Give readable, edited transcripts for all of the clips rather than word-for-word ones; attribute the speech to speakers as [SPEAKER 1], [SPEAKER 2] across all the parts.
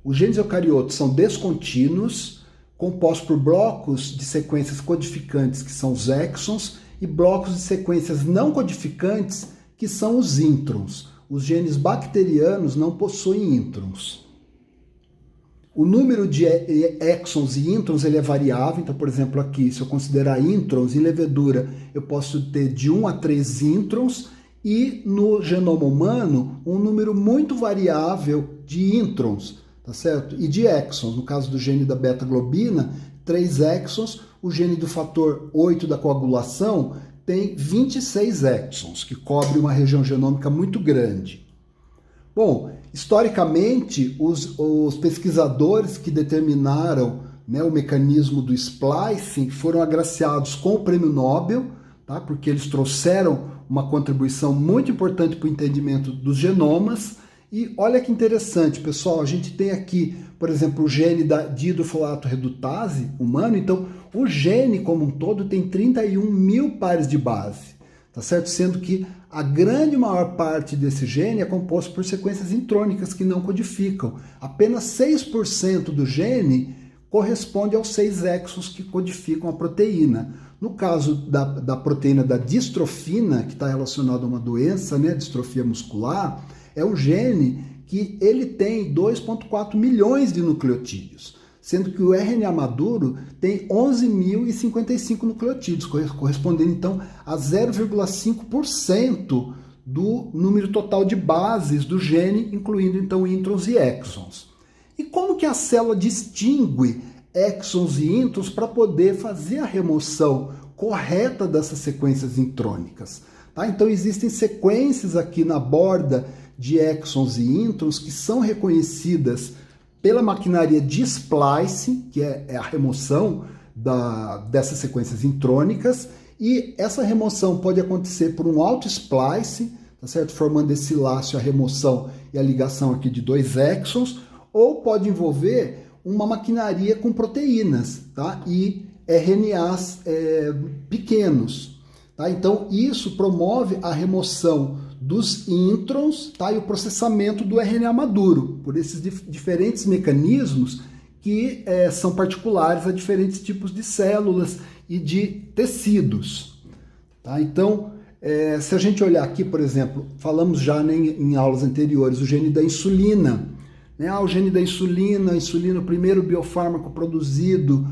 [SPEAKER 1] Os genes eucariotos são descontínuos, compostos por blocos de sequências codificantes, que são os exons, e blocos de sequências não codificantes, que são os introns. Os genes bacterianos não possuem introns. O número de exons e introns ele é variável, então, por exemplo, aqui, se eu considerar introns, em levedura, eu posso ter de 1 a 3 introns, e no genoma humano, um número muito variável de introns, tá certo? E de exons, no caso do gene da beta-globina, 3 exons, o gene do fator 8 da coagulação tem 26 exons, que cobre uma região genômica muito grande. Bom, historicamente, os pesquisadores que determinaram, né, o mecanismo do splicing foram agraciados com o prêmio Nobel, tá? Porque eles trouxeram uma contribuição muito importante para o entendimento dos genomas. E olha que interessante, pessoal, a gente tem aqui, por exemplo, o gene de hidrofolato redutase humano. Então, o gene como um todo tem 31 mil pares de base, tá certo? Sendo que a grande maior parte desse gene é composto por sequências intrônicas que não codificam. Apenas 6% do gene corresponde aos 6 exons que codificam a proteína. No caso da proteína da distrofina, que está relacionada a uma doença, né, distrofia muscular, é um gene que ele tem 2,4 milhões de nucleotídeos, sendo que o RNA maduro tem 11.055 nucleotídeos, correspondendo então a 0,5% do número total de bases do gene, incluindo então introns e exons. E como que a célula distingue exons e introns para poder fazer a remoção correta dessas sequências intrônicas? Tá? Então existem sequências aqui na borda de exons e introns que são reconhecidas pela maquinaria de splicing, que é a remoção dessas sequências intrônicas, e essa remoção pode acontecer por um auto-splicing, tá certo? Formando esse laço, a remoção e a ligação aqui de 2 exons, ou pode envolver uma maquinaria com proteínas, tá? E RNAs pequenos. Tá? Então, isso promove a remoção dos introns, tá? E o processamento do RNA maduro, por esses diferentes mecanismos que são particulares a diferentes tipos de células e de tecidos. Tá? Então, se a gente olhar aqui, por exemplo, falamos já, né, em aulas anteriores, o gene da insulina. Né? O gene da insulina, a insulina, o primeiro biofármaco produzido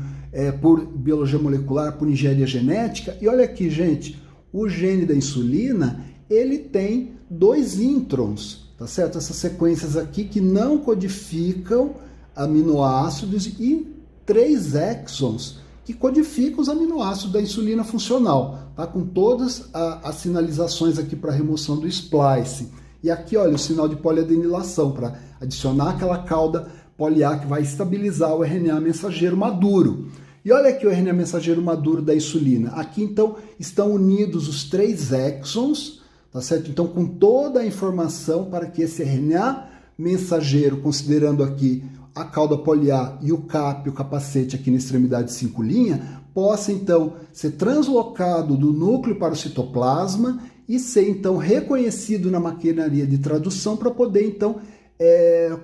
[SPEAKER 1] por biologia molecular, por engenharia genética. E olha aqui, gente, o gene da insulina, ele tem 2 introns, tá certo? Essas sequências aqui que não codificam aminoácidos e 3 exons que codificam os aminoácidos da insulina funcional, tá? Com todas as sinalizações aqui para remoção do splicing. E aqui, olha, o sinal de poliadenilação para adicionar aquela cauda poli-A que vai estabilizar o RNA mensageiro maduro. E olha aqui o RNA mensageiro maduro da insulina. Aqui, então, estão unidos os 3 exons, tá certo? Então, com toda a informação para que esse RNA mensageiro, considerando aqui a cauda poli-A e o CAP, o capacete aqui na extremidade 5', possa, então, ser translocado do núcleo para o citoplasma e ser, então, reconhecido na maquinaria de tradução para poder, então,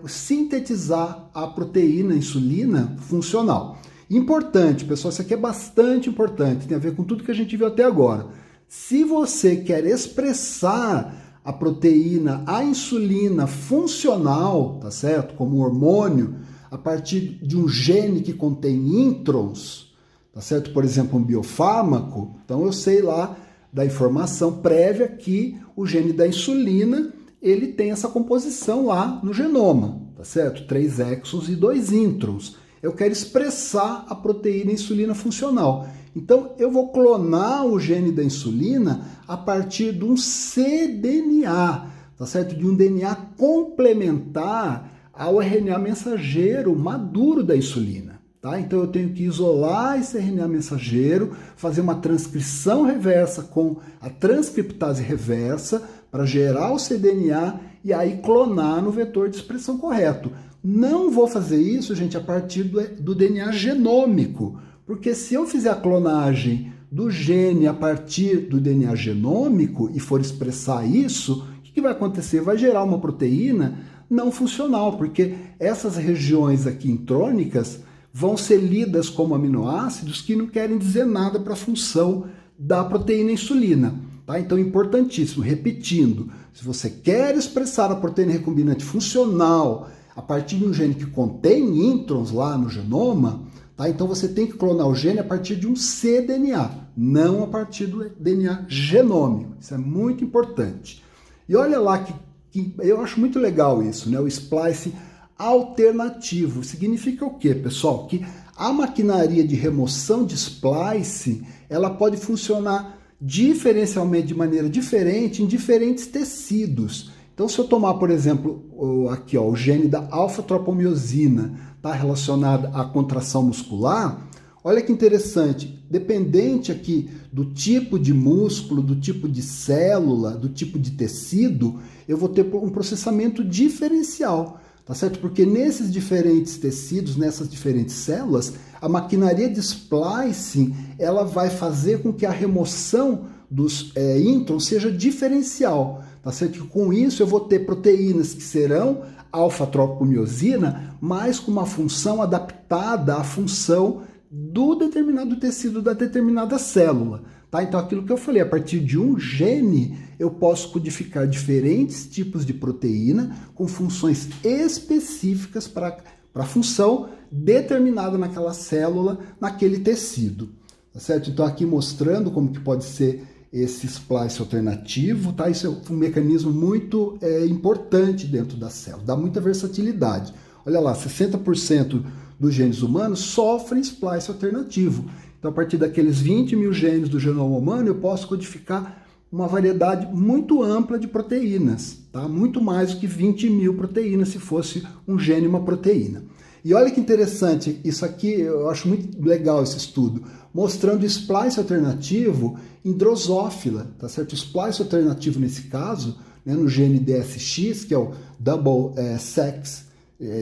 [SPEAKER 1] sintetizar a proteína insulina funcional. Importante, pessoal, isso aqui é bastante importante, tem a ver com tudo que a gente viu até agora. Se você quer expressar a proteína, a insulina funcional, tá certo? Como hormônio, a partir de um gene que contém introns, tá certo? Por exemplo, um biofármaco, então eu sei lá da informação prévia que o gene da insulina, ele tem essa composição lá no genoma, tá certo? 3 exons e 2 introns. Eu quero expressar a proteína insulina funcional. Então, eu vou clonar o gene da insulina a partir de um cDNA, tá certo? De um DNA complementar ao RNA mensageiro maduro da insulina. Tá? Então, eu tenho que isolar esse RNA mensageiro, fazer uma transcrição reversa com a transcriptase reversa para gerar o cDNA e aí clonar no vetor de expressão correto. Não vou fazer isso, gente, a partir do DNA genômico, porque se eu fizer a clonagem do gene a partir do DNA genômico e for expressar isso, o que vai acontecer? Vai gerar uma proteína não funcional, porque essas regiões aqui intrônicas vão ser lidas como aminoácidos que não querem dizer nada para a função da proteína insulina. Tá? Então, importantíssimo, repetindo, se você quer expressar a proteína recombinante funcional a partir de um gene que contém introns lá no genoma, tá? Então você tem que clonar o gene a partir de um cDNA, não a partir do DNA genômico. Isso é muito importante. E olha lá que eu acho muito legal isso, né? O splice alternativo. Significa o quê, pessoal? Que a maquinaria de remoção de splice, ela pode funcionar diferencialmente, de maneira diferente, em diferentes tecidos. Então, se eu tomar, por exemplo, aqui, ó, o gene da alfa-tropomiosina, tá relacionado à contração muscular, olha que interessante, dependente aqui do tipo de músculo, do tipo de célula, do tipo de tecido, eu vou ter um processamento diferencial, tá certo? Porque nesses diferentes tecidos, nessas diferentes células, a maquinaria de splicing, ela vai fazer com que a remoção dos introns seja diferencial, tá certo? Com isso eu vou ter proteínas que serão alfa-tropomiosina, mas com uma função adaptada à função do determinado tecido da determinada célula, tá? Então aquilo que eu falei, a partir de um gene eu posso codificar diferentes tipos de proteína com funções específicas para a função determinada naquela célula, naquele tecido, tá certo? Então aqui mostrando como que pode ser esse splice alternativo, tá? Isso é um mecanismo muito importante dentro da célula, dá muita versatilidade. Olha lá, 60% dos genes humanos sofrem splice alternativo. Então, a partir daqueles 20 mil genes do genoma humano, eu posso codificar uma variedade muito ampla de proteínas, tá? Muito mais do que 20 mil proteínas se fosse um gene e uma proteína. E olha que interessante, isso aqui, eu acho muito legal esse estudo, mostrando splice alternativo em drosófila, tá certo? O splice alternativo nesse caso, né, no gene DSX, que é o Double Sex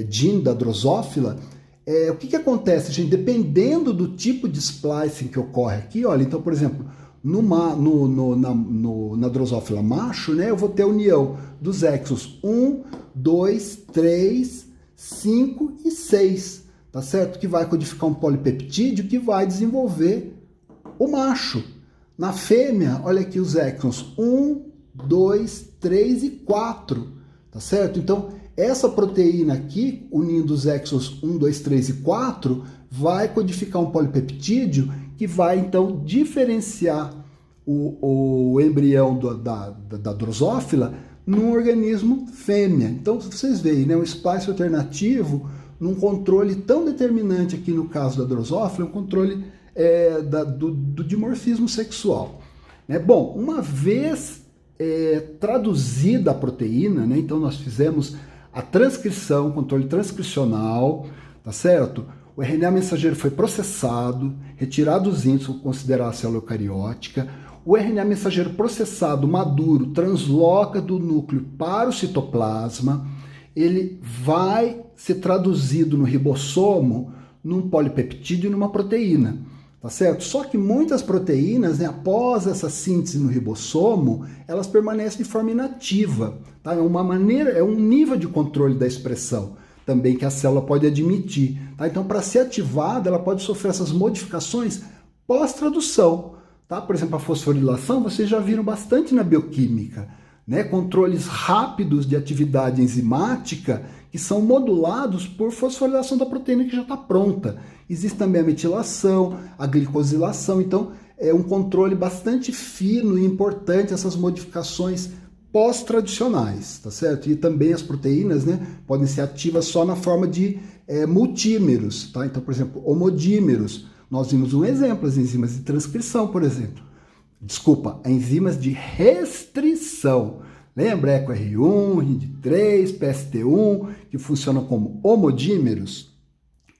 [SPEAKER 1] Gene da drosófila, o que acontece, gente? Dependendo do tipo de splicing que ocorre aqui, olha, então, por exemplo, na drosófila macho, né, eu vou ter a união dos exons 1, 2, 3, 5 e 6, tá certo? Que vai codificar um polipeptídeo que vai desenvolver o macho. Na fêmea, olha aqui os exons 1, 2, 3 e 4, tá certo? Então, essa proteína aqui, unindo os exons 1, 2, 3 e 4, vai codificar um polipeptídeo que vai, então, diferenciar o embrião da drosófila num organismo fêmea. Então, vocês veem, né, um splice alternativo num controle tão determinante aqui no caso da drosófila, um controle do dimorfismo sexual. Né? Bom, uma vez traduzida a proteína, né, então nós fizemos a transcrição, controle transcricional, tá certo? O RNA mensageiro foi processado, retirado os índices, considerar a célula eucariótica. O RNA mensageiro processado, maduro, transloca do núcleo para o citoplasma. Ele vai ser traduzido no ribossomo num polipeptídeo e numa proteína, tá certo? Só que muitas proteínas, né, após essa síntese no ribossomo, elas permanecem de forma inativa, tá? É um nível de controle da expressão também que a célula pode admitir, tá? Então, para ser ativada, ela pode sofrer essas modificações pós-tradução, tá? Por exemplo, a fosforilação, vocês já viram bastante na bioquímica, né? Controles rápidos de atividade enzimática que são modulados por fosforilação da proteína que já está pronta. Existe também a metilação, a glicosilação, então é um controle bastante fino e importante essas modificações pós-tradicionais, tá certo? E também as proteínas, né, podem ser ativas só na forma de multímeros, tá? Então, por exemplo, homodímeros. Nós vimos um exemplo, as enzimas de transcrição, por exemplo. Desculpa, enzimas de restrição. Lembra? EcoR1, RID3, PST1, que funcionam como homodímeros.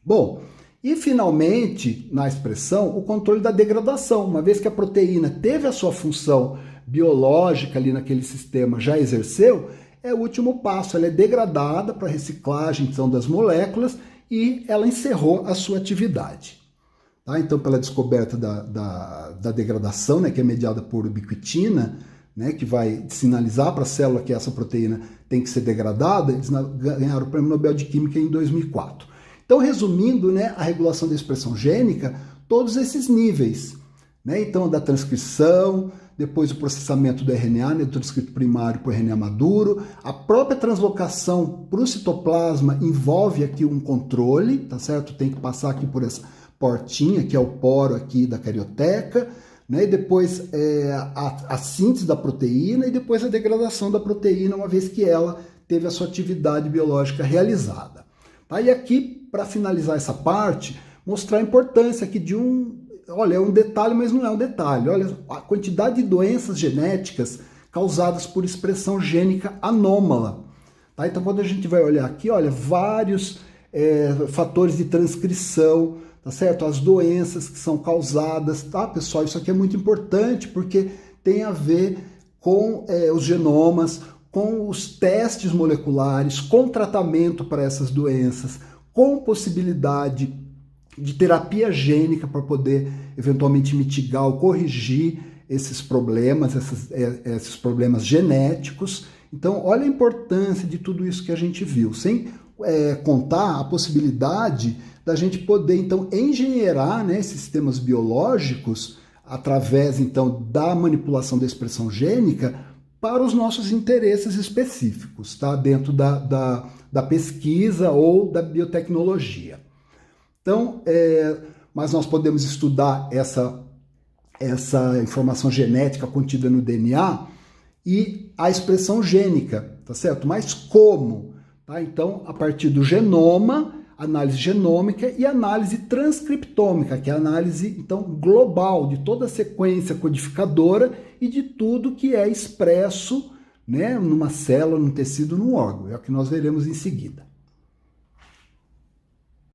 [SPEAKER 1] Bom, e finalmente, na expressão, o controle da degradação. Uma vez que a proteína teve a sua função biológica ali naquele sistema, já exerceu, é o último passo. Ela é degradada para reciclagem então, das moléculas e ela encerrou a sua atividade. Tá? Então, pela descoberta da degradação, né, que é mediada por ubiquitina, né, que vai sinalizar para a célula que essa proteína tem que ser degradada, eles ganharam o Prêmio Nobel de Química em 2004. Então, resumindo, né, a regulação da expressão gênica, todos esses níveis, né, então da transcrição, depois o processamento do RNA, né, do transcrito primário para o RNA maduro, a própria translocação para o citoplasma envolve aqui um controle, tá certo? Tem que passar aqui por essa portinha, que é o poro aqui da carioteca, né, e depois a síntese da proteína e depois a degradação da proteína, uma vez que ela teve a sua atividade biológica realizada. Tá? E aqui, para finalizar essa parte, mostrar a importância aqui de olha, é um detalhe, mas não é um detalhe. Olha a quantidade de doenças genéticas causadas por expressão gênica anômala. Tá? Então, quando a gente vai olhar aqui, olha, vários fatores de transcrição, tá certo? As doenças que são causadas, tá, pessoal? Isso aqui é muito importante porque tem a ver com os genomas, com os testes moleculares, com tratamento para essas doenças, com possibilidade de terapia gênica para poder eventualmente mitigar ou corrigir esses problemas, esses problemas genéticos. Então, olha a importância de tudo isso que a gente viu, sem contar a possibilidade da gente poder, então, engenheirar, né, esses sistemas biológicos através, então, da manipulação da expressão gênica para os nossos interesses específicos, tá? Dentro da pesquisa ou da biotecnologia. Então, mas nós podemos estudar essa informação genética contida no DNA e a expressão gênica, tá certo? Mas como? Tá? Então, a partir do genoma, análise genômica e análise transcriptômica, que é a análise, então, global de toda a sequência codificadora e de tudo que é expresso, né, numa célula, num tecido, num órgão. É o que nós veremos em seguida.